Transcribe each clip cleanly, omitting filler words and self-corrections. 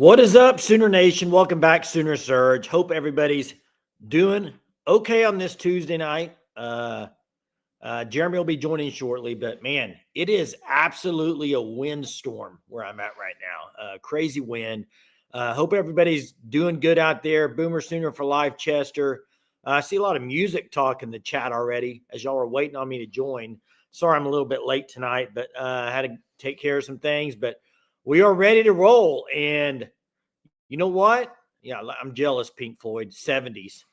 What is up, Sooner Nation? Welcome back, Sooner Surge. Hope everybody's doing okay on this Tuesday night. Jeremy will be joining shortly, but man, it is absolutely a windstorm where I'm at right now. Crazy wind. Hope everybody's doing good out there. Boomer Sooner for Life, Chester. I see a lot of music talk in the chat already as y'all are waiting on me to join. Sorry I'm a little bit late tonight, but I had to take care of some things, but we are ready to roll. And you know what? Yeah, I'm jealous, Pink Floyd, 70s.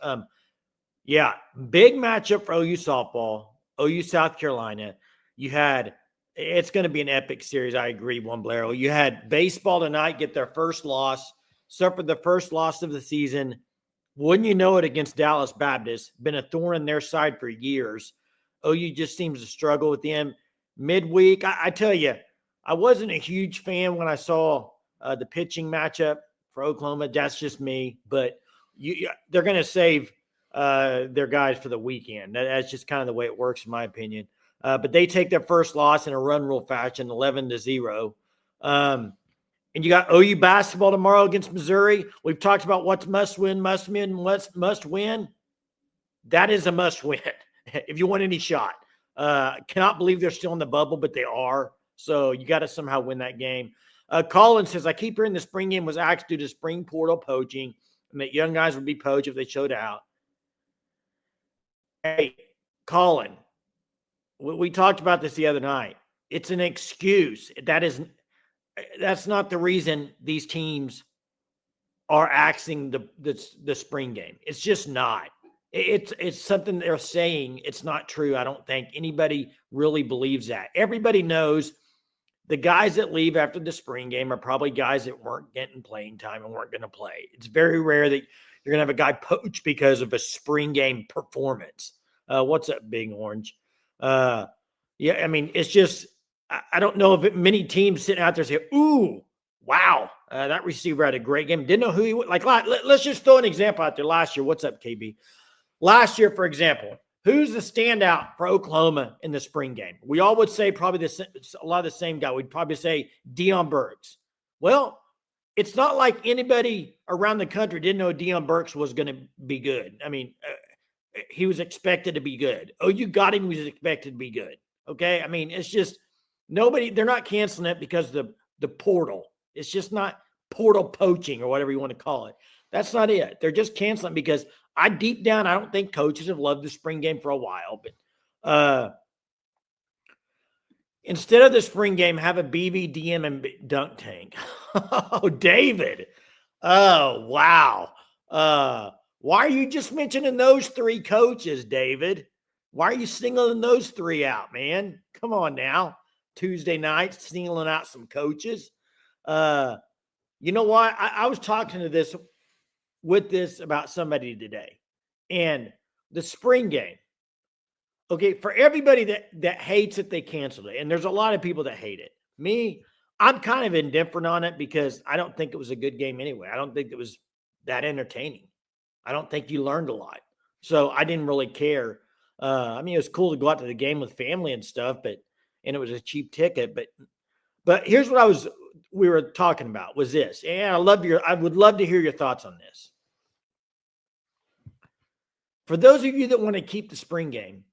Yeah, big matchup for OU softball, OU South Carolina. It's going to be an epic series. I agree, Juan Blero. You had baseball tonight get their first loss, suffered the first loss of the season. Wouldn't you know it, against Dallas Baptist? Been a thorn in their side for years. OU just seems to struggle with them midweek. I tell you, I wasn't a huge fan when I saw the pitching matchup for Oklahoma. That's just me, but they're going to save their guys for the weekend. That's just kind of the way it works, in my opinion. But they take their first loss in a run rule fashion, 11-0. And you got OU basketball tomorrow against Missouri. We've talked about what's must win. That is a must win if you want any shot. Cannot believe they're still in the bubble, but they are. So you got to somehow win that game. Colin says, I keep hearing the spring game was axed due to spring portal poaching and that young guys would be poached if they showed out. Hey, Colin, we talked about this the other night. It's an excuse. That's not the reason these teams are axing the spring game. It's just not. It's something they're saying. It's not true. I don't think anybody really believes that. Everybody knows the guys that leave after the spring game are probably guys that weren't getting playing time and weren't going to play. It's very rare that you're going to have a guy poached because of a spring game performance. What's up, Big Orange? Yeah, I mean, it's just, I don't know if many teams sitting out there say, ooh, wow, that receiver had a great game. Didn't know who he was. Like, let's just throw an example out there last year. What's up, KB? Last year, for example, who's the standout for Oklahoma in the spring game? We all would say probably a lot of the same guy. We'd probably say Deion Burks. Well, it's not like anybody around the country didn't know Deion Burks was going to be good. I mean, he was expected to be good. Oh, you got him. He was expected to be good. Okay. I mean, it's just they're not canceling it because the portal. It's just not portal poaching or whatever you want to call it. That's not it. They're just canceling because deep down, I don't think coaches have loved the spring game for a while, but instead of the spring game, have a BV, DM, and dunk tank. Oh, David. Oh, wow. Why are you just mentioning those three coaches, David? Why are you singling those three out, man? Come on now. Tuesday night, singling out some coaches. You know what? I was talking to this about somebody today, and the spring game. Okay, for everybody that hates it, they canceled it, and there's a lot of people that hate it. Me, I'm kind of indifferent on it because I don't think it was a good game anyway. I don't think it was that entertaining. I don't think you learned a lot, so I didn't really care. I mean, it was cool to go out to the game with family and stuff, and it was a cheap ticket. But here's what we were talking about was this, and I would love to hear your thoughts on this. For those of you that want to keep the spring game,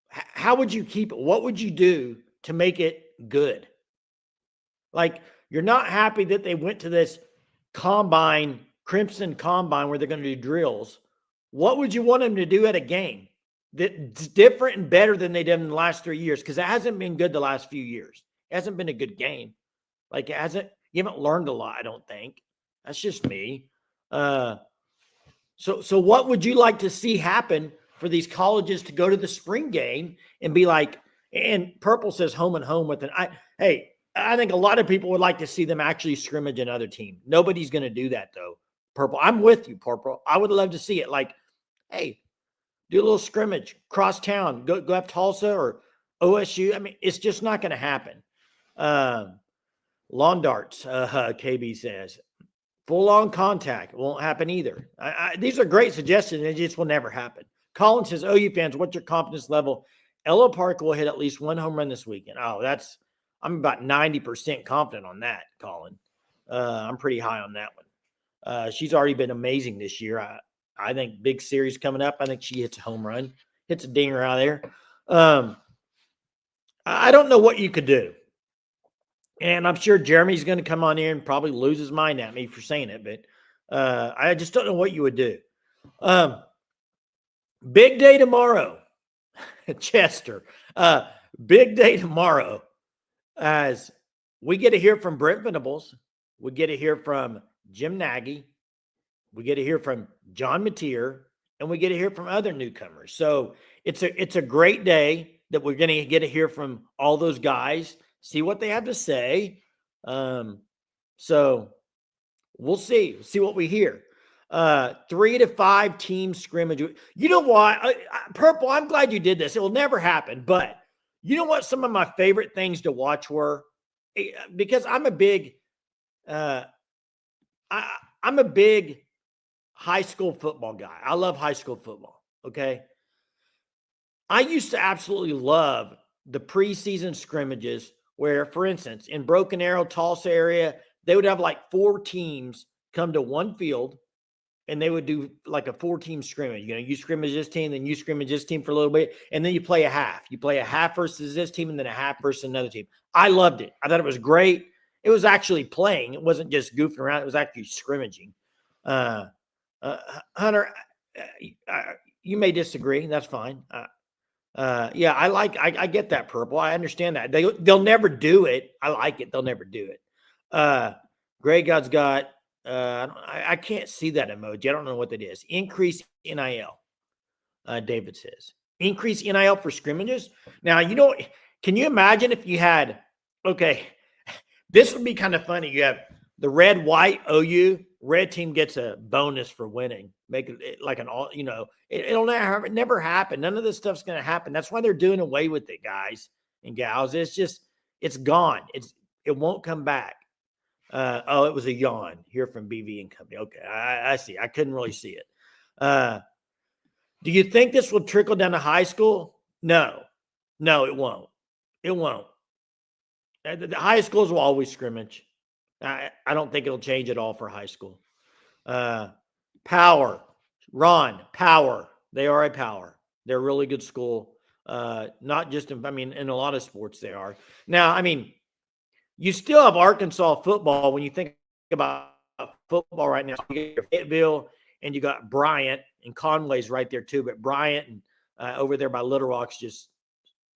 how would you keep it? What would you do to make it good? Like, you're not happy that they went to this Crimson Combine, where they're going to do drills. What would you want them to do at a game that's different and better than they did in the last 3 years? Because it hasn't been good the last few years. It hasn't been a good game. Like, you haven't learned a lot, I don't think. That's just me. So what would you like to see happen for these colleges to go to the spring game and be like, and Purple says home and home with I think a lot of people would like to see them actually scrimmage another team. Nobody's going to do that, though. Purple, I'm with you, Purple. I would love to see it. Like, hey, do a little scrimmage, cross town, go have Tulsa or OSU. I mean, it's just not going to happen. Lawn darts, KB says. Full-on contact won't happen either. These are great suggestions. It just will never happen. Colin says, OU fans, what's your confidence level? Ella Parker will hit at least one home run this weekend. I'm about 90% confident on that, Colin. I'm pretty high on that one. She's already been amazing this year. I think big series coming up. I think she hits a home run, hits a dinger out of there. I don't know what you could do. And I'm sure Jeremy's going to come on here and probably lose his mind at me for saying it, but I just don't know what you would do. Big day tomorrow, Chester. Big day tomorrow as we get to hear from Brent Venables. We get to hear from Jim Nagy. We get to hear from John Mateer, and we get to hear from other newcomers. So it's a great day that we're going to get to hear from all those guys, see what they have to say. So we'll see what we hear. 3 to 5 team scrimmage. You know what? Purple, I'm glad you did this. It will never happen, but you know what some of my favorite things to watch were? Because I'm a big I'm a big high school football guy. I love high school football, okay? I used to absolutely love the preseason scrimmages where, for instance, in Broken Arrow, Tulsa area, they would have like 4 teams come to one field, and they would do like a 4-team scrimmage. You know, you scrimmage this team, then you scrimmage this team for a little bit, and then you play a half. You play a half versus this team, and then a half versus another team. I loved it. I thought it was great. It was actually playing. It wasn't just goofing around. It was actually scrimmaging. Hunter, you may disagree. That's fine. Yeah, I get that, Purple. I understand that. They'll never do it. I like it. They'll never do it. Grey God's got, I can't see that emoji. I don't know what that is. Increase NIL, David says. Increase NIL for scrimmages. Now, can you imagine if you had, okay, this would be kind of funny. You have the red, white OU, red team gets a bonus for winning. Make it like an all, it'll never happen. None of this stuff's going to happen. That's why they're doing away with it, guys and gals. It's gone. It won't come back. It was a yawn here from BV and Company. Okay, I see. I couldn't really see it. Do you think this will trickle down to high school? No, it won't. It won't. The high schools will always scrimmage. I don't think it'll change at all for high school. Power. Ron, Power. They are a Power. They're a really good school. Not just, in a lot of sports they are. Now, you still have Arkansas football when you think about football right now. You got Fayetteville and you got Bryant, and Conway's right there too. But Bryant and over there by Little Rock's just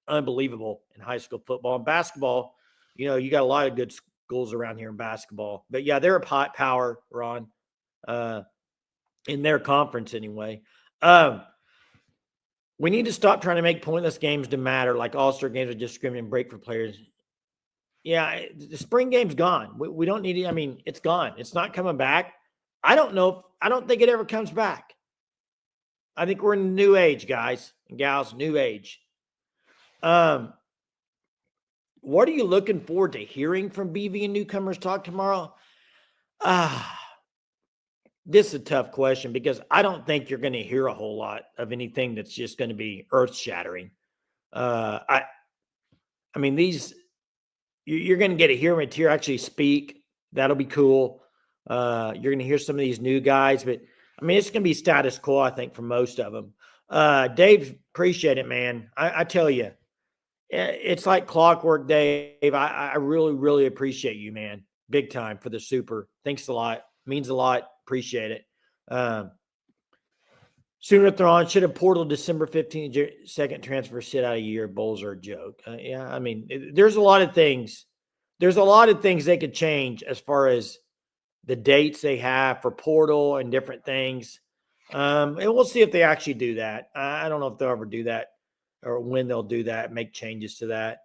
unbelievable in high school football. And basketball, you got a lot of good schools around here in basketball. But yeah, they're a Power, Ron, in their conference anyway. We need to stop trying to make pointless games to matter, like all-star games are just scrimmaging break for players. Yeah, the spring game's gone. We don't need it. It's gone. It's not coming back. I don't think it ever comes back. I think we're in a new age, guys and gals, new age. What are you looking forward to hearing from BV and newcomers talk tomorrow? This is a tough question because I don't think you're going to hear a whole lot of anything that's just going to be earth-shattering. You're going to get to hear Mateer actually speak. That'll be cool. You're going to hear some of these new guys, but it's going to be status quo, I think, for most of them. Dave, appreciate it, man. I tell you, it's like clockwork, Dave. I really, really appreciate you, man. Big time for the super. Thanks a lot. Means a lot. Appreciate it. Sooner should have portal December 15th, second transfer shit out of year. Bulls are a joke. There's a lot of things. There's a lot of things they could change as far as the dates they have for portal and different things. And we'll see if they actually do that. I don't know if they'll ever do that or when they'll do that, make changes to that.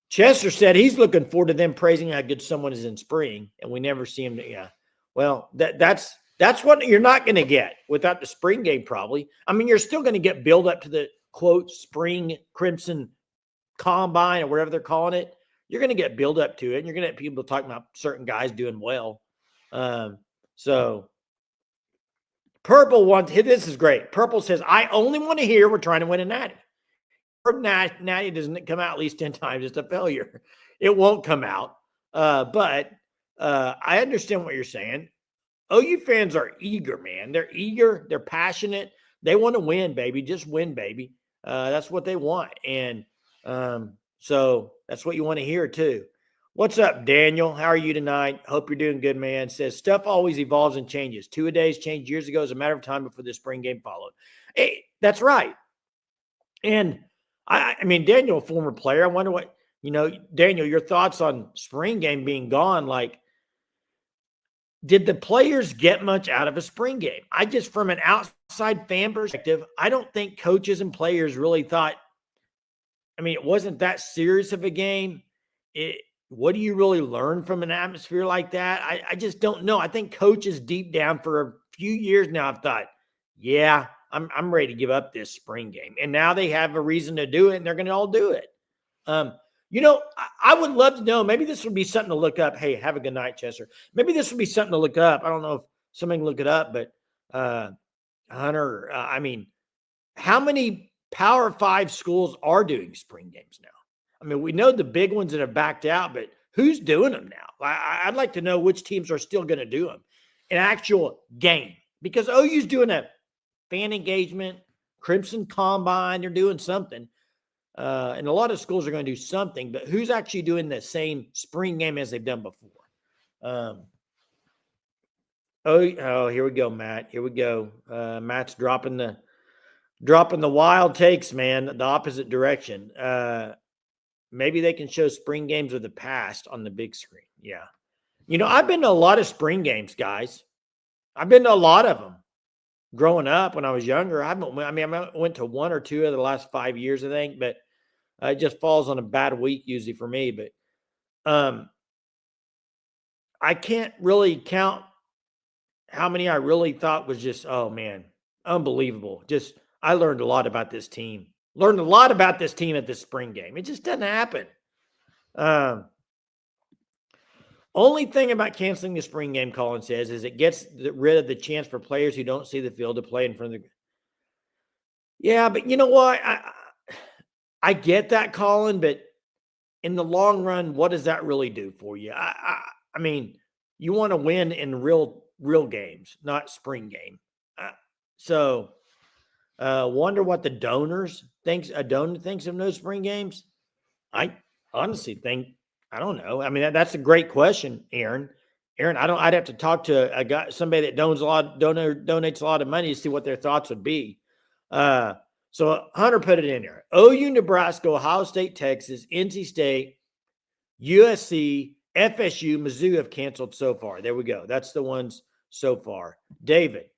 Chester said he's looking forward to them praising how good someone is in spring, and we never see him. Yeah. Well, that's what you're not going to get without the spring game, probably. You're still going to get build up to the, quote, spring Crimson Combine or whatever they're calling it. You're going to get build up to it, and you're going to have people talking about certain guys doing well. So Purple wants – this is great. Purple says, I only want to hear we're trying to win a natty. Natty doesn't come out at least 10 times. It's a failure. It won't come out. But I understand what you're saying. OU fans are eager, man. They're eager. They're passionate. They want to win, baby. Just win, baby. That's what they want. And so that's what you want to hear, too. What's up, Daniel? How are you tonight? Hope you're doing good, man. Says stuff always evolves and changes. Two-a-days changed years ago. As a matter of time before the spring game followed. Hey, that's right. And I mean, Daniel, a former player. I wonder what, Daniel, your thoughts on spring game being gone. Like, did the players get much out of a spring game? I just, from an outside fan perspective, I don't think coaches and players really thought, it wasn't that serious of a game. What do you really learn from an atmosphere like that? I just don't know. I think coaches deep down for a few years now have thought, yeah, I'm ready to give up this spring game. And now they have a reason to do it, and they're going to all do it. I would love to know. Maybe this would be something to look up. Hey, have a good night, Chester. Maybe this would be something to look up. I don't know if somebody can look it up, but Hunter, how many Power 5 schools are doing spring games now? We know the big ones that have backed out, but who's doing them now? I'd like to know which teams are still going to do them. An actual game. Because OU's doing a fan engagement, Crimson Combine, they're doing something. And a lot of schools are going to do something, but who's actually doing the same spring game as they've done before? Here we go, Matt. Here we go. Matt's dropping the wild takes, man, the opposite direction. Maybe they can show spring games of the past on the big screen. Yeah. I've been to a lot of spring games, guys. I've been to a lot of them. Growing up when I was younger, I went to one or two of the last 5 years, I think, but it just falls on a bad week usually for me. But I can't really count how many I really thought was just, oh man, unbelievable. Just, I learned a lot about this team. Learned a lot about this team at this spring game. It just doesn't happen. Only thing about canceling the spring game, Colin says, is it gets rid of the chance for players who don't see the field to play in front of the. Yeah, but you know what? I get that, Colin, but in the long run, what does that really do for you? You want to win in real games, not spring game. Wonder what the donors thinks. A donor thinks of no spring games. I honestly think. I don't know. That's a great question, Aaron. I'd have to talk to a guy, somebody that donates a lot of money to see what their thoughts would be. So Hunter put it in there. OU, Nebraska, Ohio State, Texas, NC State, USC, FSU, Mizzou have canceled so far. There we go. That's the ones so far. David,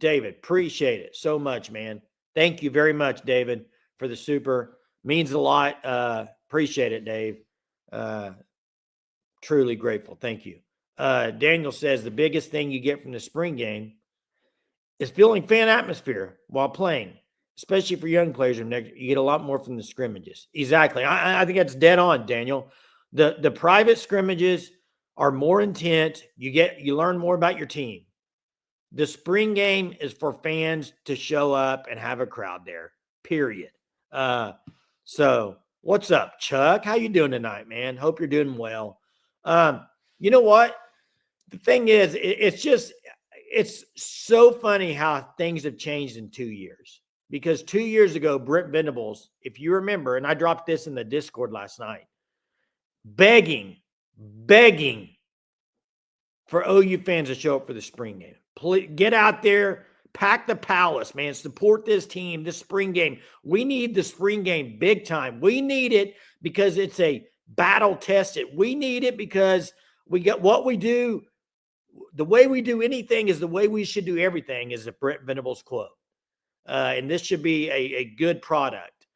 appreciate it so much, man. Thank you very much, David, for the super. Means a lot. Appreciate it, Dave. Truly grateful. Thank you. Daniel says the biggest thing you get from the spring game is feeling fan atmosphere while playing, especially for young players. You get a lot more from the scrimmages. Exactly. I think that's dead on, Daniel. The private scrimmages are more intense. You learn more about your team. The spring game is for fans to show up and have a crowd there, period. So what's up, Chuck? How you doing tonight, man? Hope you're doing well. You know what? The thing is, it's so funny how things have changed in 2 years. Because 2 years ago, Brent Venables, if you remember, and I dropped this in the Discord last night, begging for OU fans to show up for the spring game. Please get out there, pack the palace, man. Support this team, this spring game. We need the spring game big time. We need it because it's a battle tested. We need it because we get what we do. The way we do anything is the way we should do everything, is a Brent Venables quote. And this should be a good product.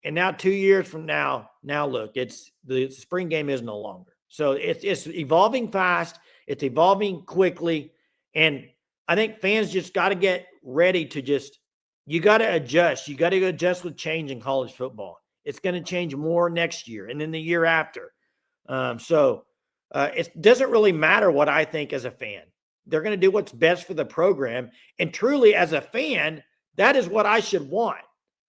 And now 2 years from now, look, the spring game is no longer. So it's evolving fast. It's evolving quickly. And I think fans just got to get ready to you got to adjust. You got to adjust with change in college football. It's going to change more next year and then the year after. It doesn't really matter what I think as a fan. They're going to do what's best for the program. And truly, as a fan, that is what I should want.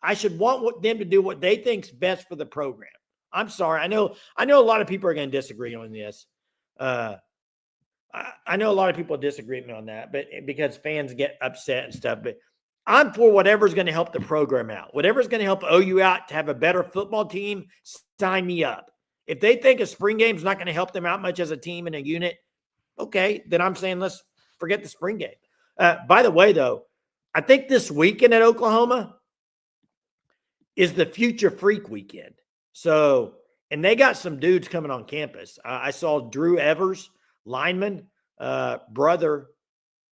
I should want them to do what they think's best for the program. I'm sorry. I know a lot of people are going to disagree on this. I know a lot of people disagree with me on that, but because fans get upset and stuff, but I'm for whatever's going to help the program out. Whatever's going to help OU out to have a better football team, sign me up. If they think a spring game is not going to help them out much as a team and a unit, okay, then I'm saying let's forget the spring game. By the way, though, I think this weekend at Oklahoma is the Future Freak weekend. So, and they got some dudes coming on campus. I saw Drew Evers, lineman, brother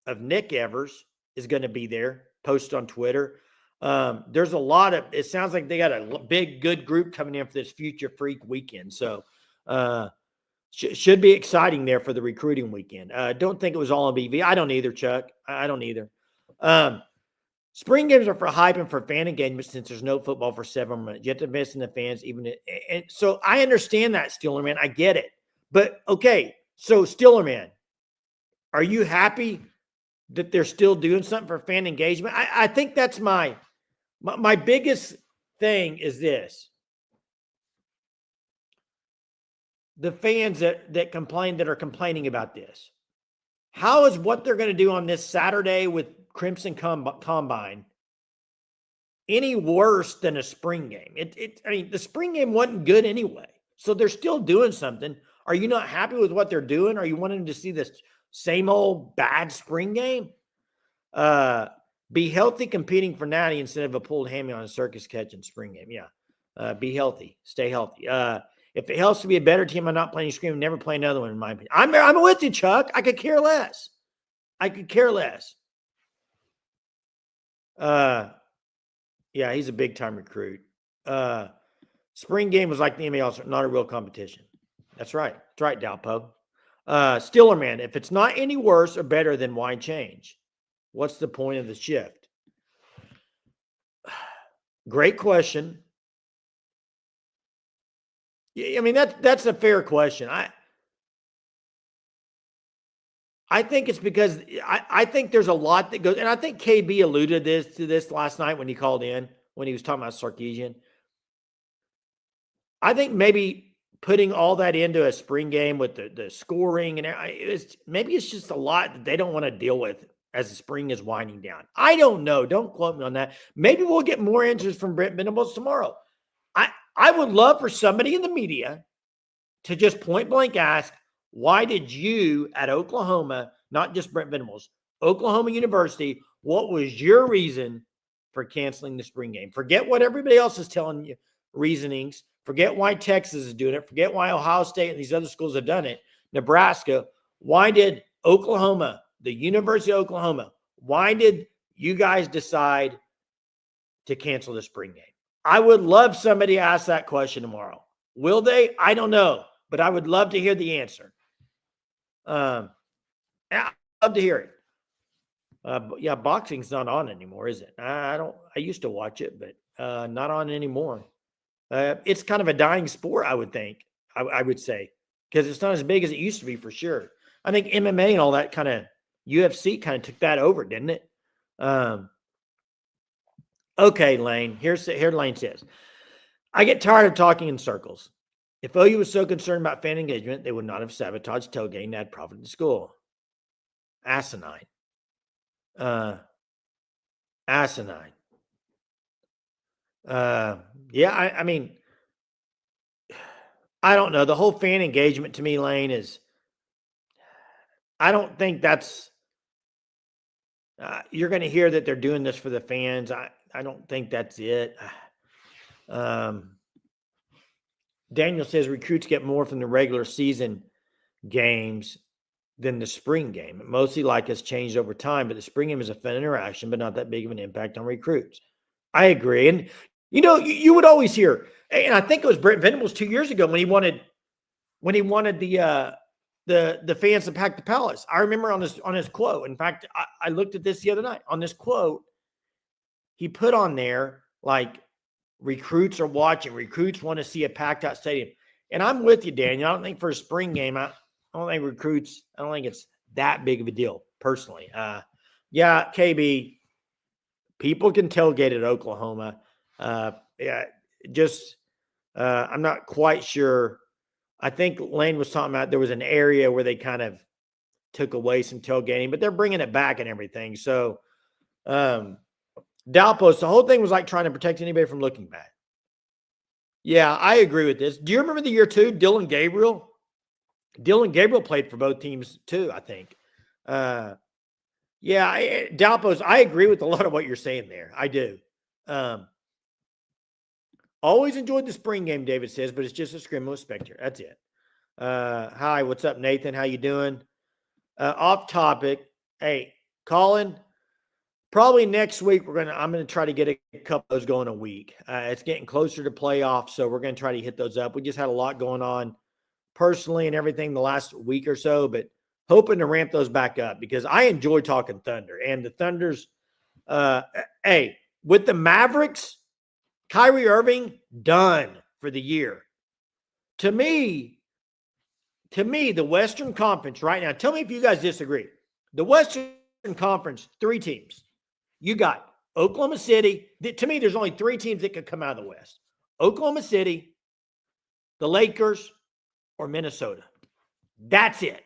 of Nick Evers, is going to be there, post on Twitter. There's a lot of, it sounds like they got a big, good group coming in for this Future Freak weekend. So, should be exciting there for the recruiting weekend. Don't think it was all on BV. I don't either, Chuck. I don't either. Spring games are for hype and for fan engagement since there's no football for 7 months. You have to invest in the fans, and so I understand that, Stillerman. I get it. But okay, so Stillerman, are you happy that they're still doing something for fan engagement? I think that's my biggest thing is this. The fans that complain, that are complaining about this. How is what they're going to do on this Saturday with Crimson Combine any worse than a spring game? I mean, the spring game wasn't good anyway. So they're still doing something. Are you not happy with what they're doing? Are you wanting to see this same old bad spring game? Be healthy competing for natty instead of a pulled hammy on a circus catch in spring game. Yeah. Be healthy. Stay healthy. If it helps to be a better team, I'm not playing scream. Never play another one, in my opinion. I'm with you, Chuck. I could care less. Yeah, he's a big-time recruit. Spring game was like the NBA, not a real competition. That's right. That's right, Dalpo. Stillerman, if it's not any worse or better, then why change? What's the point of the shift? Great question. I mean, that's a fair question. I think it's because I think there's a lot that goes, and I think KB alluded to this last night when he called in, when he was talking about Sarkisian. I think maybe putting all that into a spring game with the scoring and maybe it's just a lot that they don't want to deal with as the spring is winding down. I don't know. Don't quote me on that. Maybe we'll get more answers from Brent Venables tomorrow. I would love for somebody in the media to just point blank ask, why did you at Oklahoma, not just Brent Venables, Oklahoma University, what was your reason for canceling the spring game? Forget what everybody else is telling you, reasonings. Forget why Texas is doing it. Forget why Ohio State and these other schools have done it. Nebraska. Why did Oklahoma, the University of Oklahoma, why did you guys decide to cancel the spring game? I would love somebody to ask that question tomorrow. Will they? I don't know, but I would love to hear the answer. I'd love to hear it. Yeah, boxing's not on anymore, is it? I used to watch it, but not on anymore. It's kind of a dying sport, I would think. I would say, because it's not as big as it used to be for sure. I think MMA and all that kind of UFC kind of took that over, didn't it? Okay, Lane. Here Lane says, I get tired of talking in circles. If OU was so concerned about fan engagement, they would not have sabotaged tailgating to add profit to school. Asinine. Asinine. Yeah, I mean, I don't know. The whole fan engagement to me, Lane, is, I don't think that's, you're going to hear that they're doing this for the fans. I don't think that's it. Daniel says recruits get more from the regular season games than the spring game. Mostly like has changed over time, but the spring game is a fun interaction, but not that big of an impact on recruits. I agree. And, you would always hear, and I think it was Brent Venables 2 years ago when he wanted the fans to pack the palace. I remember on his quote. In fact, I looked at this the other night. On this quote, he put on there, like, recruits are watching. Recruits want to see a packed out stadium. And I'm with you, Daniel. I don't think for a spring game, I don't think it's that big of a deal, personally. Yeah, KB, people can tailgate at Oklahoma. I'm not quite sure. I think Lane was talking about there was an area where they kind of took away some tailgating, but they're bringing it back and everything. So, Dalpos, the whole thing was like trying to protect anybody from looking bad. Yeah, I agree with this. Do you remember the year 2, Dylan Gabriel? Dylan Gabriel played for both teams too, I think. Dalpos, I agree with a lot of what you're saying there. I do. Always enjoyed the spring game, David says, but it's just a scrimmage with Spectre. That's it. Hi, what's up, Nathan? How you doing? Off topic. Hey, Colin, probably next week I'm gonna try to get a couple of those going a week. It's getting closer to playoffs, so we're gonna try to hit those up. We just had a lot going on personally and everything the last week or so, but hoping to ramp those back up because I enjoy talking Thunder. And the Thunder's with the Mavericks, Kyrie Irving done for the year. To me, the Western Conference right now, tell me if you guys disagree. The Western Conference, 3 teams. You got Oklahoma City. To me, there's only 3 teams that could come out of the West. Oklahoma City, the Lakers, or Minnesota. That's it.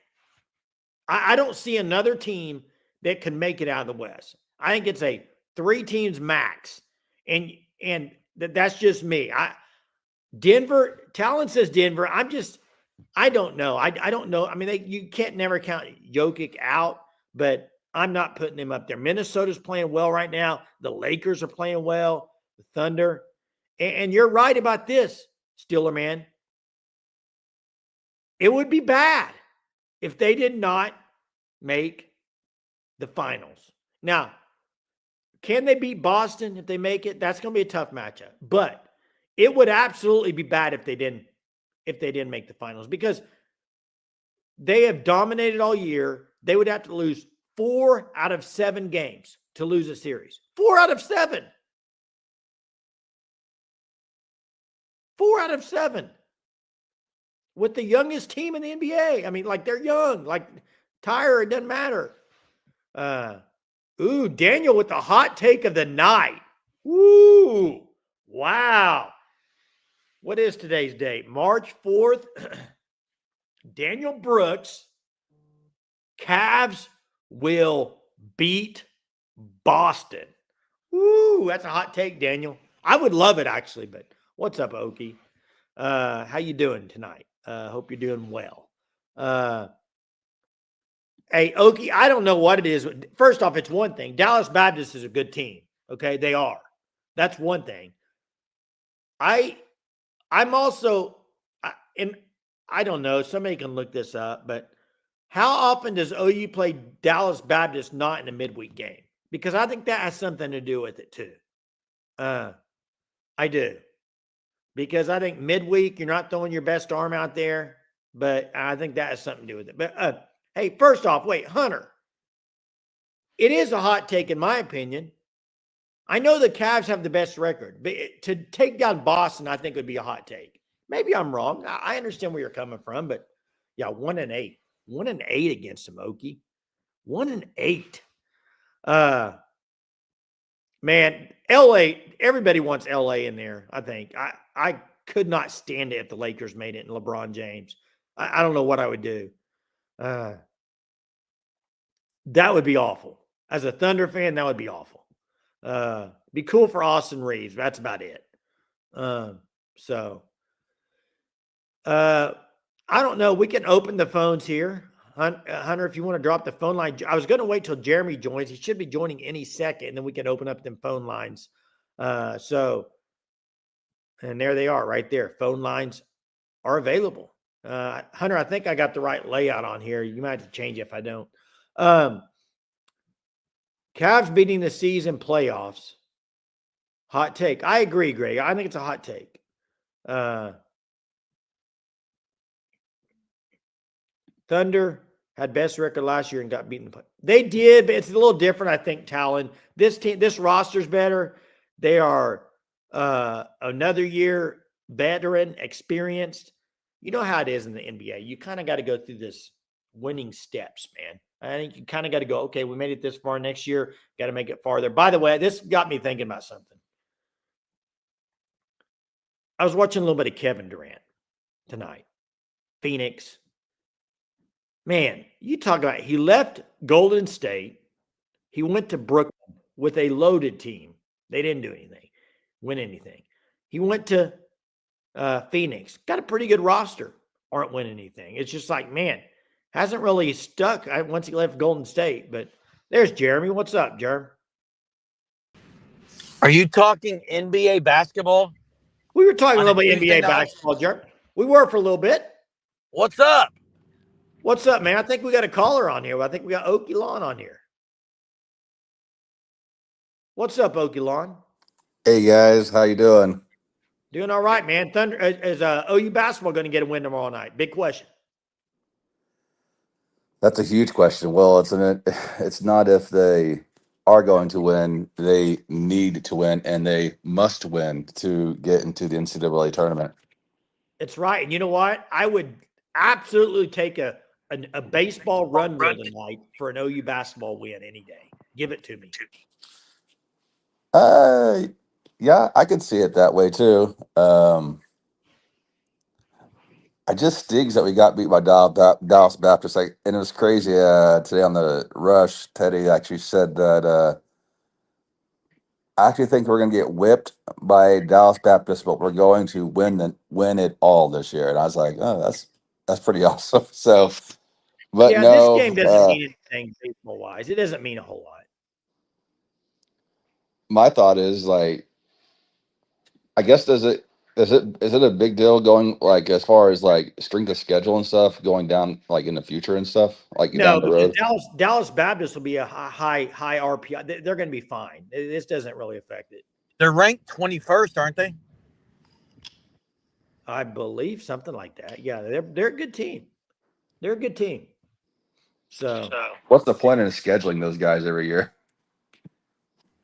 I don't see another team that can make it out of the West. I think it's a 3 teams max. And that's just me. Denver, Talon says Denver. I don't know. I don't know. I mean, you can't never count Jokic out, but I'm not putting him up there. Minnesota's playing well right now. The Lakers are playing well. The Thunder. And you're right about this, Steeler man. It would be bad if they did not make the finals. Now, can they beat Boston if they make it? That's going to be a tough matchup. But it would absolutely be bad if they didn't make the finals because they have dominated all year. They would have to lose 4 out of 7 games to lose a series. 4 out of 7. 4 out of 7. With the youngest team in the NBA. I mean, like they're young. Like Tyre, it doesn't matter. Daniel with the hot take of the night. Woo! Wow. What is today's date? March 4th. Daniel Brooks. Cavs will beat Boston. Woo! That's a hot take, Daniel. I would love it, actually, but what's up, Okie? How you doing tonight? Hope you're doing well. Hey, Okie, I don't know what it is. First off, it's one thing. Dallas Baptist is a good team. Okay, they are. That's one thing. I'm also, and I don't know, somebody can look this up, but how often does OU play Dallas Baptist not in a midweek game? Because I think that has something to do with it too. I do. Because I think midweek, you're not throwing your best arm out there, but I think that has something to do with it. But hey, first off, wait, Hunter, it is a hot take in my opinion. I know the Cavs have the best record, but to take down Boston, I think would be a hot take. Maybe I'm wrong. I understand where you're coming from, but yeah, 1-8. 1-8 against them, Okie. 1-8. Man, LA, everybody wants LA in there, I think. I could not stand it if the Lakers made it and LeBron James. I don't know what I would do. That would be awful. As a Thunder fan, that would be awful. Be cool for Austin Reeves. That's about it. I don't know. We can open the phones here. Hunter, if you want to drop the phone line. I was going to wait till Jeremy joins. He should be joining any second, and then we can open up them phone lines. And there they are right there. Phone lines are available. Hunter, I think I got the right layout on here. You might have to change it if I don't. Cavs beating the season playoffs. Hot take. I agree, Greg. I think it's a hot take. Thunder had best record last year and got beaten. They did, but it's a little different, I think, Talon. This team, this roster's better. They are another year veteran, experienced. You know how it is in the NBA. You kind of got to go through this winning steps, man. I think you kind of got to go, okay, we made it this far next year. Got to make it farther. By the way, this got me thinking about something. I was watching a little bit of Kevin Durant tonight. Phoenix. Man, you talk about he left Golden State. He went to Brooklyn with a loaded team. They didn't do anything, win anything. He went to Phoenix, got a pretty good roster, aren't winning anything. It's just like, man, hasn't really stuck once he left Golden State. But there's Jeremy. What's up, Jeremy? Are you talking NBA basketball? We were talking a little bit NBA basketball, Jeremy. We were for a little bit. What's up? What's up, man? I think we got a caller on here. I think we got Okie Lawn on here. What's up, Okie Lawn? Hey guys, how you doing? Doing all right, man. Thunder is OU basketball going to get a win tomorrow night? Big question. That's a huge question. Well, it's not if they are going to win; they need to win, and they must win to get into the NCAA tournament. It's right, and you know what? I would absolutely take a baseball run rule tonight for an OU basketball win any day. Give it to me. Yeah, I could see it that way too. I just stings that we got beat by Dallas Baptist. And it was crazy. Today on the Rush, Teddy actually said that I actually think we're going to get whipped by Dallas Baptist, but we're going to win it all this year. And I was like, oh, that's pretty awesome. So, but yeah, no, this game doesn't mean anything baseball wise. It doesn't mean a whole lot. my thought is like, I guess is it a big deal going like as far as like strength of schedule and stuff going down like in the future and stuff like No, down the road? Dallas Baptist will be a high RPI. They're going to be fine. This doesn't really affect it. They're ranked 21st, aren't they? I believe something like that. Yeah, they're a good team. They're a good team. So what's the point in scheduling those guys every year?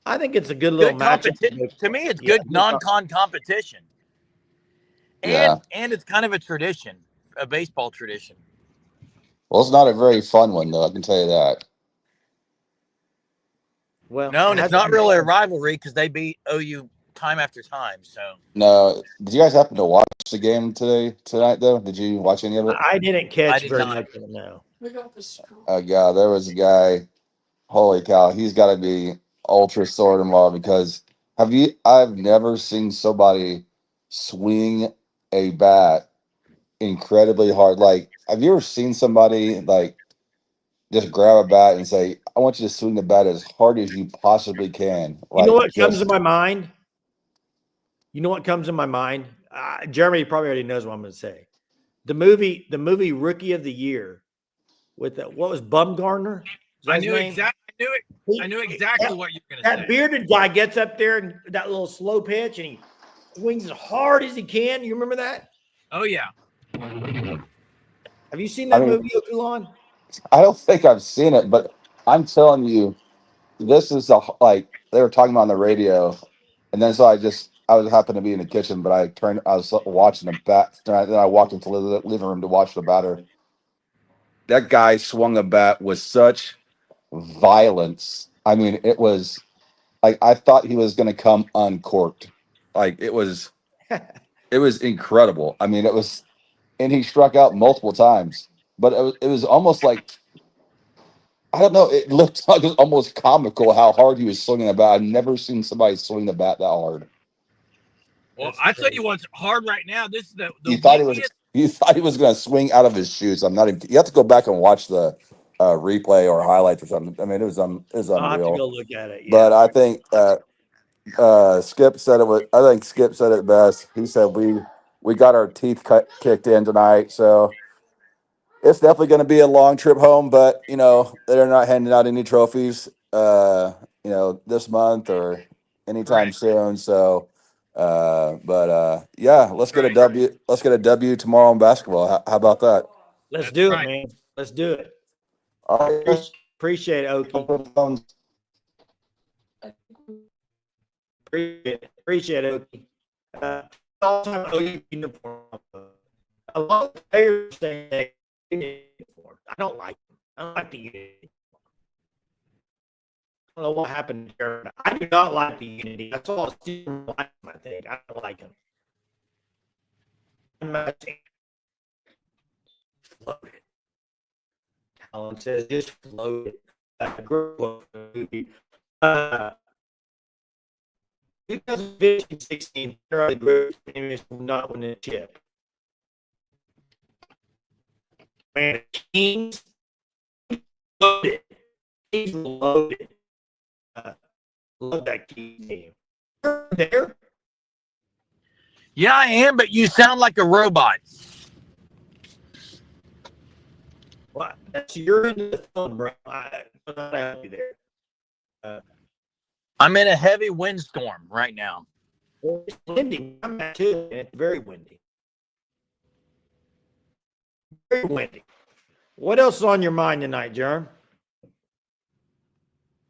I think it's a good little matchup. To me, it's good non-con competition. And it's kind of a tradition, a baseball tradition. Well, it's not a very fun one though, I can tell you that. Well, no, and it's not really a rivalry because they beat OU time after time. So no, did you guys happen to watch the game tonight though? Did you watch any of it? I didn't catch very much of it. No. Yeah, there was a guy. Holy cow, he's got to be ultra sore tomorrow because I've never seen somebody swing a bat incredibly hard. Like, have you ever seen somebody like just grab a bat and say, I want you to swing the bat as hard as you possibly can? Like, you know what comes to my mind? You know what comes in my mind? Jeremy probably already knows what I'm going to say. The movie Rookie of the Year with what was Bumgarner? I knew exactly what you were going to say. That bearded guy gets up there and that little slow pitch and he swings as hard as he can. You remember that? Oh yeah. Have you seen that movie, Okulon? I don't think I've seen it, but I'm telling you, this is like they were talking about on the radio, and then so I was happened to be in the kitchen, but I was watching the bat. Then I walked into the living room to watch the batter. That guy swung a bat with such violence. I mean, it was like I thought he was going to come uncorked. Like it was incredible. I mean, and he struck out multiple times, but it was almost like, I don't know. It looked like it was almost comical how hard he was swinging the bat. I've never seen somebody swing the bat that hard. Well, I tell you what's hard right now. This is the you thought he was going to swing out of his shoes. I'm not even. You have to go back and watch the replay or highlights or something. I mean, it was unreal. I'll have to go look at it. Yeah. But I think Skip said it. I think Skip said it best. He said we got our teeth kicked in tonight, so. It's definitely going to be a long trip home, but they're not handing out any trophies, this month or anytime soon. So, yeah, let's get a W. Let's get a W tomorrow in basketball. How about that? Let's do it, man. Let's do it. All right. Appreciate it, Okie. Appreciate it, Okie. All-time OU uniform. A lot of players say uniform. I don't like them. I don't like the unity. I don't know what happened here. I do not like the unity. That's all I think. I don't like them. Floated. and says, just load it. Great quote from the movie. 2015-16, there are the great teams will not win the chip. Man, Kings loaded. Kings loaded. Love that Kings team. There. Yeah, I am, but you sound like a robot. Well, that's your end of the phone, bro. I'm not happy there. I'm in a heavy windstorm right now. It's windy. I'm at too, and it's very windy. Very windy. What else is on your mind tonight, Jerm?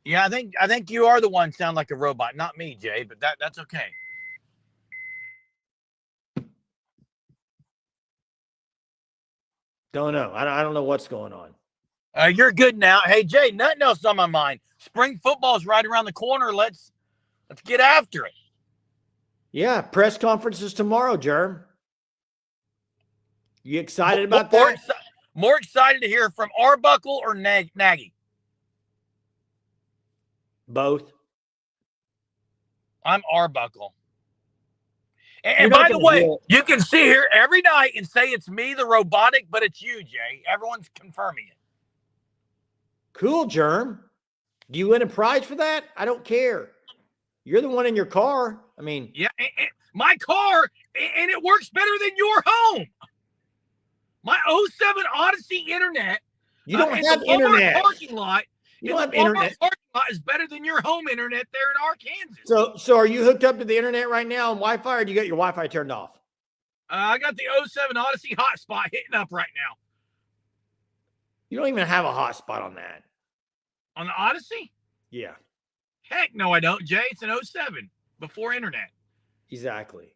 Yeah, I think you are the one sound like a robot, not me, Jay, but that's okay. Don't know. I don't know what's going on. You're good now. Hey, Jay, nothing else on my mind. Spring football's right around the corner. Let's get after it. Yeah, press conferences tomorrow, Jerm. You excited about that? More excited to hear from Arbuckle or Nagy? Both. I'm Arbuckle. And by the way, you can see here every night and say it's me, the robotic, but it's you, Jay. Everyone's confirming it. Cool, Jerm. Do you win a prize for that? I don't care. You're the one in your car. I mean, yeah, my car, and it works better than your home. My 07 Odyssey internet. You don't have internet. Parking lot. You don't have internet. Parking lot is better than your home internet there in Arkansas. So are you hooked up to the internet right now on Wi-Fi, or do you got your Wi-Fi turned off? I got the 07 Odyssey hotspot hitting up right now. You don't even have a hotspot on that. On the Odyssey? Yeah. Heck no, I don't, Jay. It's an 07 before internet. Exactly.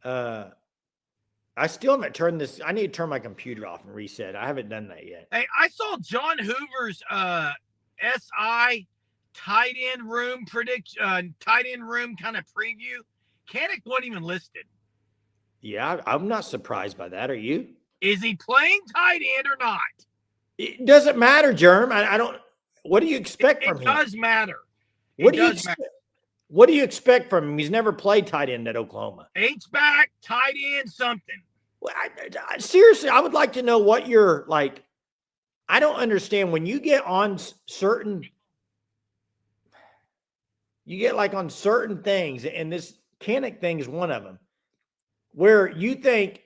I still haven't turned this. I need to turn my computer off and reset. I haven't done that yet. Hey, I saw John Hoover's SI tight end room kind of preview. Canick wasn't even listed. Yeah, I'm not surprised by that. Are you? Is he playing tight end or not? It doesn't matter, Jerm. I don't. What do you expect from him? It does matter. What do you expect from him? He's never played tight end at Oklahoma. H-back, tight end, something. Well, seriously, I would like to know what you're like. I don't understand when you get on certain. You get like on certain things, and this Canick thing is one of them, where you think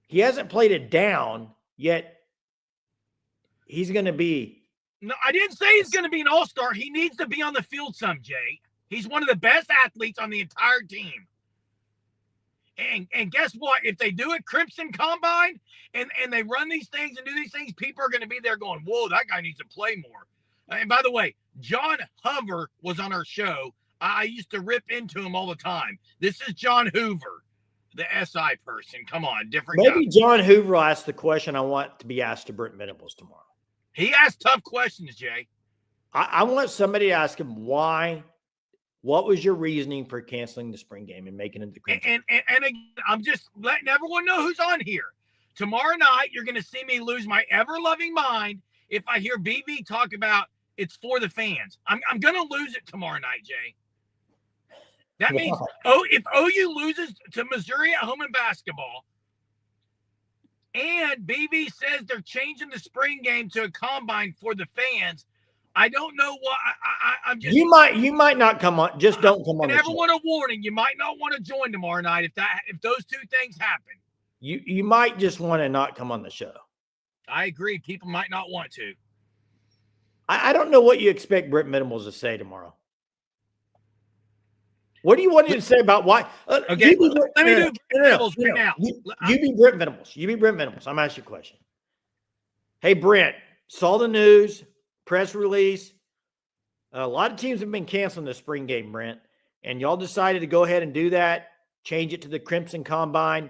he hasn't played it down yet. He's going to be. No, I didn't say he's going to be an all-star. He needs to be on the field some, Jay. He's one of the best athletes on the entire team. And guess what? If they do it Crimson Combine and they run these things and do these things, people are going to be there going, whoa, that guy needs to play more. And by the way, John Hoover was on our show. I used to rip into him all the time. This is John Hoover, the SI person. Come on, different Maybe guy. John Hoover will ask the question I want to be asked to Brent Venables tomorrow. He asks tough questions, Jay. I want somebody to ask him why. What was your reasoning for canceling the spring game and making it the Crimson? And again, I'm just letting everyone know who's on here. Tomorrow night, you're going to see me lose my ever-loving mind if I hear BB talk about it's for the fans. I'm going to lose it tomorrow night, Jay. That means if OU loses to Missouri at home in basketball, and BB says they're changing the spring game to a combine for the fans, I don't know what I'm just. You might not come on. Just don't come on. And everyone a warning: you might not want to join tomorrow night if those two things happen. You might just want to not come on the show. I agree. People might not want to. I don't know what you expect Brent Venables to say tomorrow. What do you want him to say about why? Okay, let me do Brent Venables right now. You be Brent Venables. You be Brent Venables. I'm asking you a question. Hey, Brent, saw the news, press release. A lot of teams have been canceling the spring game, Brent, and y'all decided to go ahead and do that, change it to the Crimson Combine.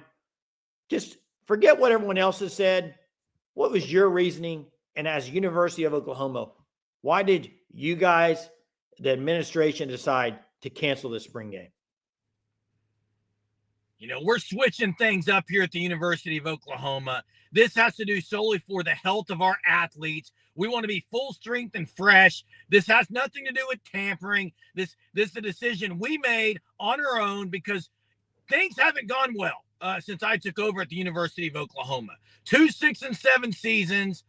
Just forget what everyone else has said. What was your reasoning? And as University of Oklahoma, why did you guys, the administration, decide to cancel the spring game? You know, we're switching things up here at the University of Oklahoma. This has to do solely for the health of our athletes. We want to be full strength and fresh. This has nothing to do with tampering. This is a decision we made on our own because things haven't gone well since I took over at the University of Oklahoma. 2 6-7 seasons.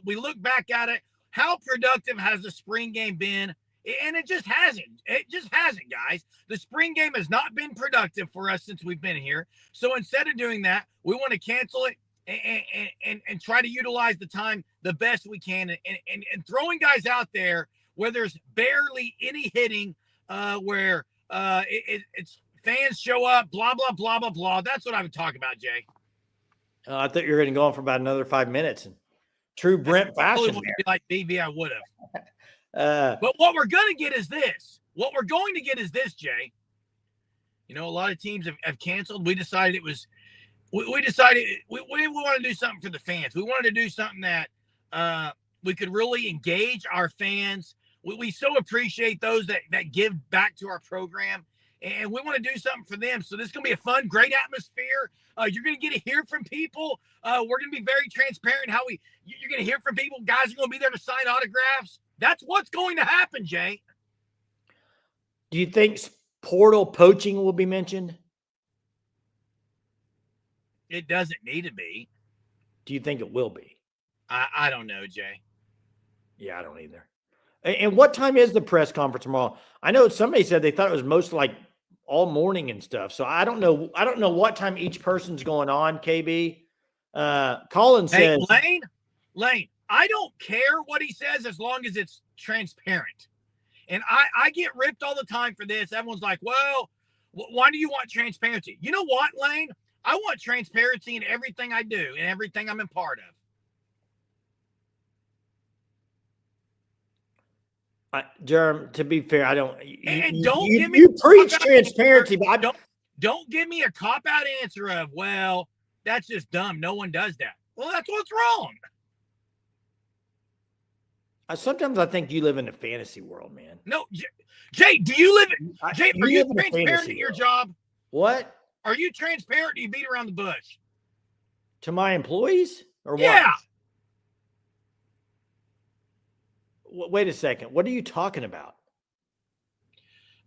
We look back at it. How productive has the spring game been? And it just hasn't. It just hasn't, guys. The spring game has not been productive for us since we've been here. So instead of doing that, we want to cancel it and try to utilize the time the best we can and throwing guys out there where there's barely any hitting, where it's fans show up, blah, blah, blah, blah, blah. That's what I would talk about, Jay. I thought you were going to go on for about another 5 minutes. And true Brent fashion there. Like BB, I would have. But what we're going to get is this. What we're going to get is this, Jay. You know, a lot of teams have canceled. We decided it was we decided we want to do something for the fans. We wanted to do something that we could really engage our fans. We so appreciate those that give back to our program, and we want to do something for them. So this is going to be a fun, great atmosphere. You're going to get to hear from people. We're going to be very transparent you're going to hear from people. Guys are going to be there to sign autographs. That's what's going to happen, Jay. Do you think portal poaching will be mentioned? It doesn't need to be. Do you think it will be? I don't know, Jay. Yeah, I don't either. And what time is the press conference tomorrow? I know somebody said they thought it was most like all morning and stuff. So I don't know. I don't know what time each person's going on, KB. Colin says, Lane, I don't care what he says as long as it's transparent. And I get ripped all the time for this. Everyone's like, well, why do you want transparency? You know what, Lane? I want transparency in everything I do and everything I'm a part of. Jerm, to be fair, I don't. You preach transparency, but don't give me a cop-out answer of, well, that's just dumb. No one does that. Well, that's what's wrong. Sometimes I think you live in a fantasy world, man. No, Jay, do you live in? Jay, are you transparent in your job? What? Are you transparent? Or do you beat around the bush? To my employees, or what? Yeah. Wait a second. What are you talking about?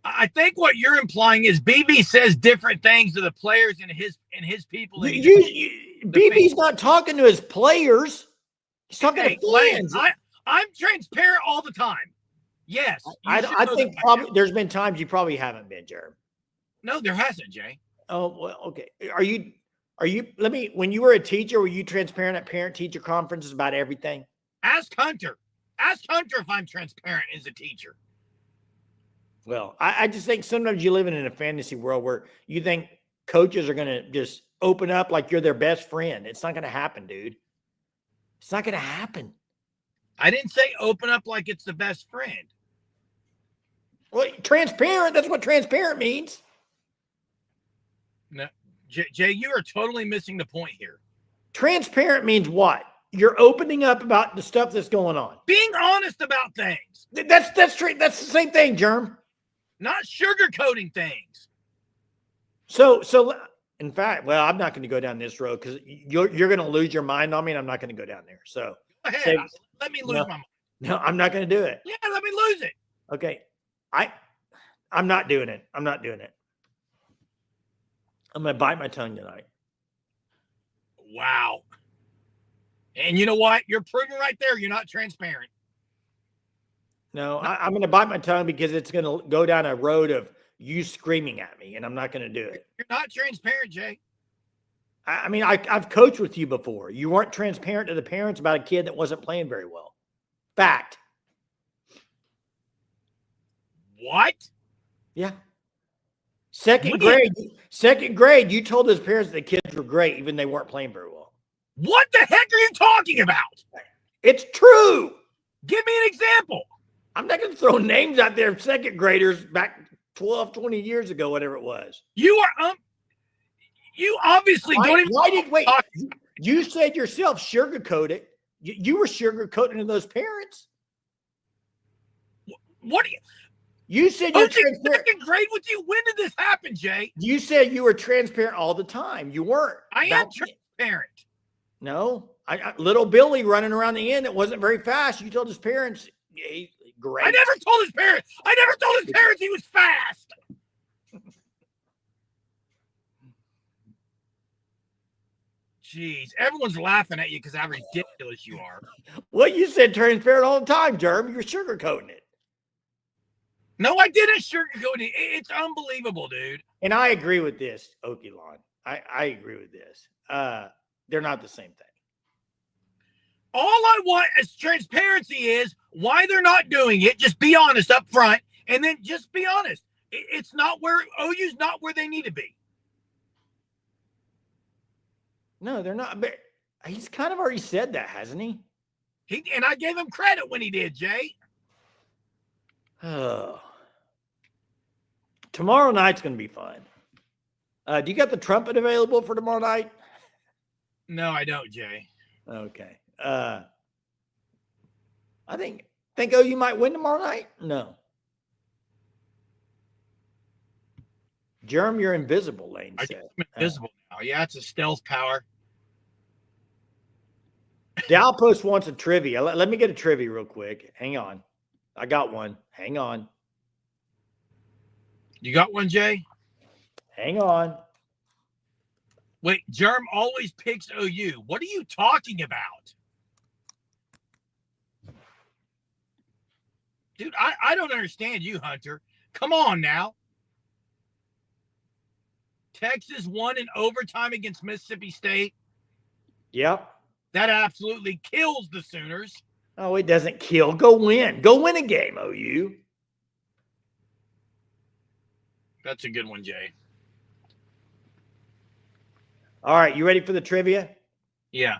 I think what you're implying is BB says different things to the players and his people. BB's not talking to his players. He's talking to fans. I'm transparent all the time. Yes. I think probably there's been times you probably haven't been, Jeremy. No, there hasn't, Jay. Oh, well, okay. Are you, when you were a teacher, were you transparent at parent-teacher conferences about everything? Ask Hunter if I'm transparent as a teacher. Well, I just think sometimes you live in a fantasy world where you think coaches are going to just open up like you're their best friend. It's not going to happen, dude. It's not going to happen. I didn't say open up like it's the best friend. Well, transparent, that's what transparent means. No, Jay, you are totally missing the point here. Transparent means what? You're opening up about the stuff that's going on. Being honest about things. That's true. That's the same thing, Germ. Not sugarcoating things. So in fact, well, I'm not going to go down this road because you're going to lose your mind on me, and I'm not going to go down there. So go ahead. Let me lose my mind. No, I'm not going to do it. Yeah, let me lose it. Okay. I'm not doing it. I'm not doing it. I'm going to bite my tongue tonight. Wow. And you know what? You're proving right there you're not transparent. No, I'm going to bite my tongue because it's going to go down a road of you screaming at me, and I'm not going to do it. You're not transparent, Jay. I mean, I've coached with you before. You weren't transparent to the parents about a kid that wasn't playing very well. Fact. What? Yeah. Second grade, you told his parents that the kids were great, even they weren't playing very well. What the heck are you talking about? It's true. Give me an example. I'm not going to throw names out there of second graders back 12, 20 years ago, whatever it was. You are you obviously don't even wait. You said yourself sugarcoat it. You were sugarcoating to those parents. What do You said you're Who's in transparent. second grade with you? When did this happen, Jay? You said you were transparent all the time. You weren't. I am transparent. No, little Billy running around the end that wasn't very fast. You told his parents, great. I never told his parents he was fast. Jeez, everyone's laughing at you because how ridiculous you are. Well, you said transparent all the time, Jerm. You're sugarcoating it. No, I didn't sugarcoat it. It's unbelievable, dude. And I agree with this, Okelon. I agree with this. They're not the same thing. All I want as transparency is why they're not doing it. Just be honest up front, and then just be honest. It's not where OU's not where they need to be. No, they're not. But he's kind of already said that, hasn't he? And I gave him credit when he did, Jay. Oh. Tomorrow night's going to be fun. Do you got the trumpet available for tomorrow night? No, I don't, Jay. Okay. I think OU might win tomorrow night. No. Jerm, you're invisible, Lane said. I'm invisible now. Yeah, it's a stealth power. The Outpost wants a trivia. Let me get a trivia real quick. Hang on. I got one. Hang on. You got one, Jay? Hang on. Wait, Jerm always picks OU. What are you talking about? Dude, I don't understand you, Hunter. Come on now. Texas won in overtime against Mississippi State. Yep. That absolutely kills the Sooners. Oh, it doesn't kill. Go win. Go win a game, OU. That's a good one, Jay. All right, you ready for the trivia? Yeah.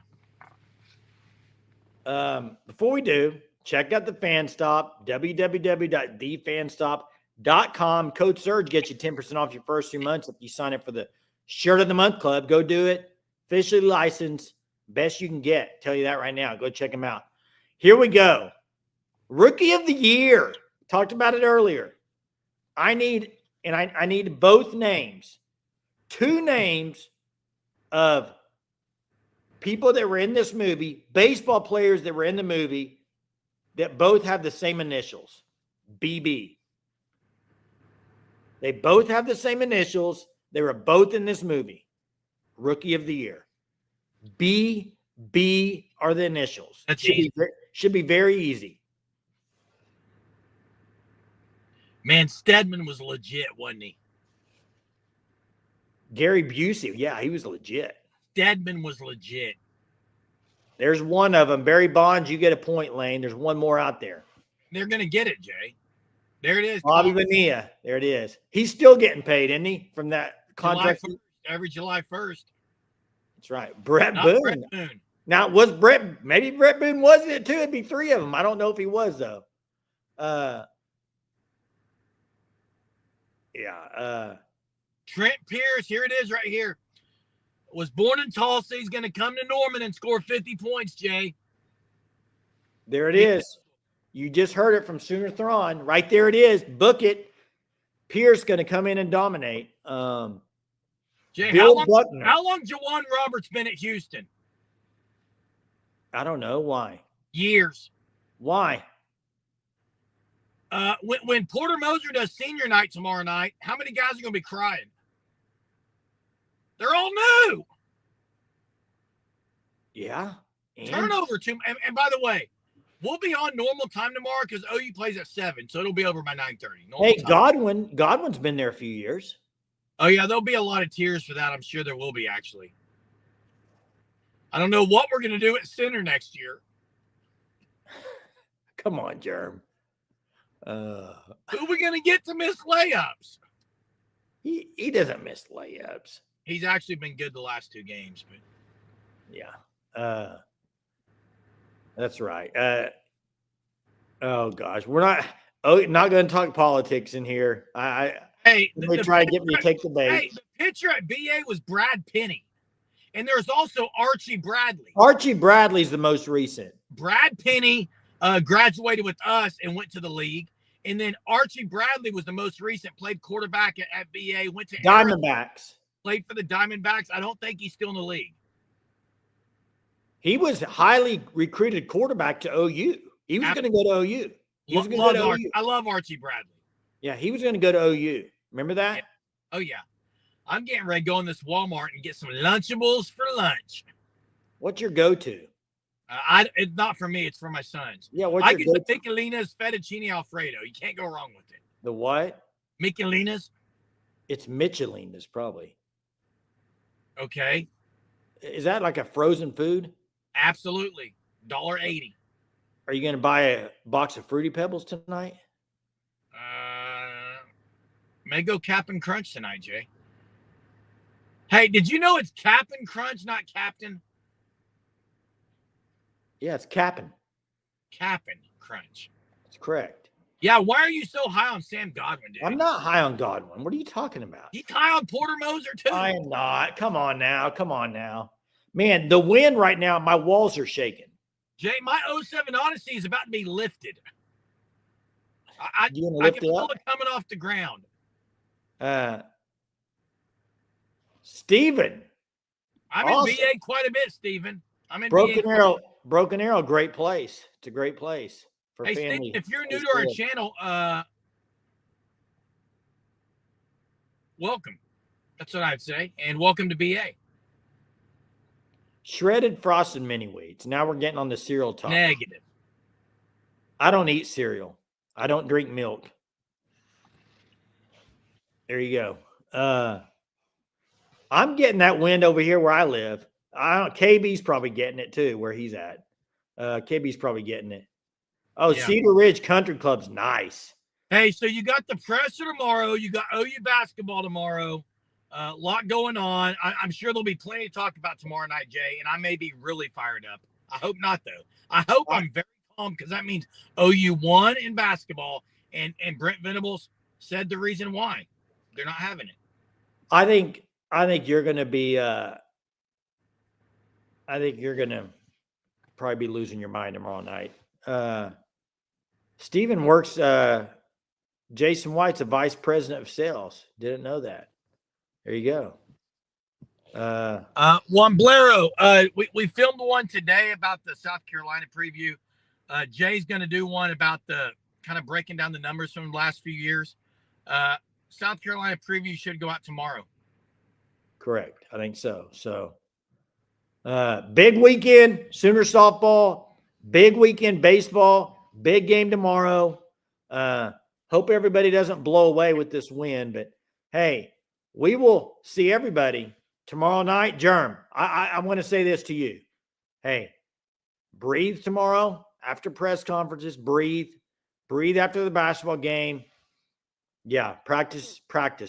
Before we do, check out the Fan Stop, www.thefanstop.com. Code SURGE gets you 10% off your first 3 months if you sign up for the Shirt of the Month Club. Go do it. Officially licensed. Best you can get. Tell you that right now. Go check them out. Here we go. Rookie of the Year. Talked about it earlier. I need both names. 2 names of people that were in this movie, baseball players that were in the movie that both have the same initials, BB. They both have the same initials. They were both in this movie. Rookie of the Year. BB are the initials. That's easy. Should be very easy. Man, Stedman was legit, wasn't he? Gary Busey, yeah, he was legit. Stedman was legit. There's one of them. Barry Bonds, you get a point, Lane. There's one more out there. They're going to get it, Jay. There it is. Bobby Bonilla. There it is. He's still getting paid, isn't he, from that contract? Every July 1st. That's right. Brett Not Boone. Brett Boone. Now, maybe Brett Boone was it too? It'd be 3 of them. I don't know if he was, though. Trent Pierce, here it is right here. Was born in Tulsa. He's going to come to Norman and score 50 points, Jay. There it is. You just heard it from Sooner Thrawn. Right there it is. Book it. Pierce going to come in and dominate. Jay, Bill how long Jawan Roberts been at Houston? I don't know. Why? Years. Why? When Porter Moser does senior night tomorrow night, how many guys are going to be crying? They're all new. Yeah. And Turnover too. And by the way, we'll be on normal time tomorrow because OU plays at 7, so it'll be over by 9:30. Hey, time. Godwin's been there a few years. Oh, yeah, there'll be a lot of tears for that. I'm sure there will be, actually. I don't know what we're going to do at center next year. Come on, Jerm. Who are we going to get to miss layups? He doesn't miss layups. He's actually been good the last 2 games. But yeah. That's right. Oh, gosh. We're not going to talk politics in here. Hey, they try to get me to take the bait. Hey, the pitcher at BA was Brad Penny. And there's also Archie Bradley. Archie Bradley's the most recent. Brad Penny graduated with us and went to the league. And then Archie Bradley was the most recent, played quarterback at BA, went to Diamondbacks. Played for the Diamondbacks. I don't think he's still in the league. He was highly recruited quarterback to OU. He was going to go to OU. He was going to go to OU. I love Archie Bradley. Yeah, he was going to go to OU. Remember that? Yeah. Oh, yeah. I'm getting ready to go in this Walmart and get some Lunchables for lunch. What's your go-to? It's not for me. It's for my sons. Yeah, what's I your get go-to? the Piccolina's fettuccine Alfredo. You can't go wrong with it. The what? Michelina's. It's Michelinas, probably. Okay. Is that like a frozen food? Absolutely. $1.80. Are you going to buy a box of Fruity Pebbles tonight? May go Cap'n Crunch tonight, Jay. Hey, did you know it's Cap'n Crunch, not Captain? Yeah, it's Cap'n. Cap'n Crunch. That's correct. Yeah, why are you so high on Sam Godwin, dude? I'm not high on Godwin. What are you talking about? He's high on Porter Moser, too. I am not. Come on now. Man, the wind right now, my walls are shaking. Jay, my 07 Odyssey is about to be lifted. I can feel it coming off the ground. Steven. I'm awesome. In BA quite a bit, Steven. I'm in Broken Arrow. Broken Arrow, great place. It's a great place for family. Steven, if you're new to our channel, welcome. That's what I'd say. And welcome to BA. Shredded frosted mini wheats. Now we're getting on the cereal talk. Negative. I don't eat cereal. I don't drink milk. There you go. I'm getting that wind over here where I live. KB's probably getting it too, where he's at. KB's probably getting it. Oh, yeah. Cedar Ridge Country Club's nice. Hey, so you got the presser tomorrow. You got OU basketball tomorrow. A lot going on. I'm sure there'll be plenty to talk about tomorrow night, Jay, and I may be really fired up. I hope not, though. I hope I'm very calm because that means OU won in basketball, and Brent Venables said the reason why. They're not having it. I think you're going to be I think you're going to probably be losing your mind tomorrow night. Steven works Jason White's a vice president of sales. Didn't know that. There you go. Juan Blero, we filmed one today about the South Carolina preview. Jay's going to do one about the kind of breaking down the numbers from the last few years. South Carolina preview should go out tomorrow. Correct. I think so. So big weekend, Sooner softball, big weekend baseball, big game tomorrow. Hope everybody doesn't blow away with this win, but hey, we will see everybody tomorrow night. Germ, I want to say this to you. Hey, breathe tomorrow after press conferences. Breathe after the basketball game. Yeah, practice,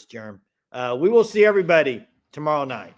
Germ. We will see everybody tomorrow night.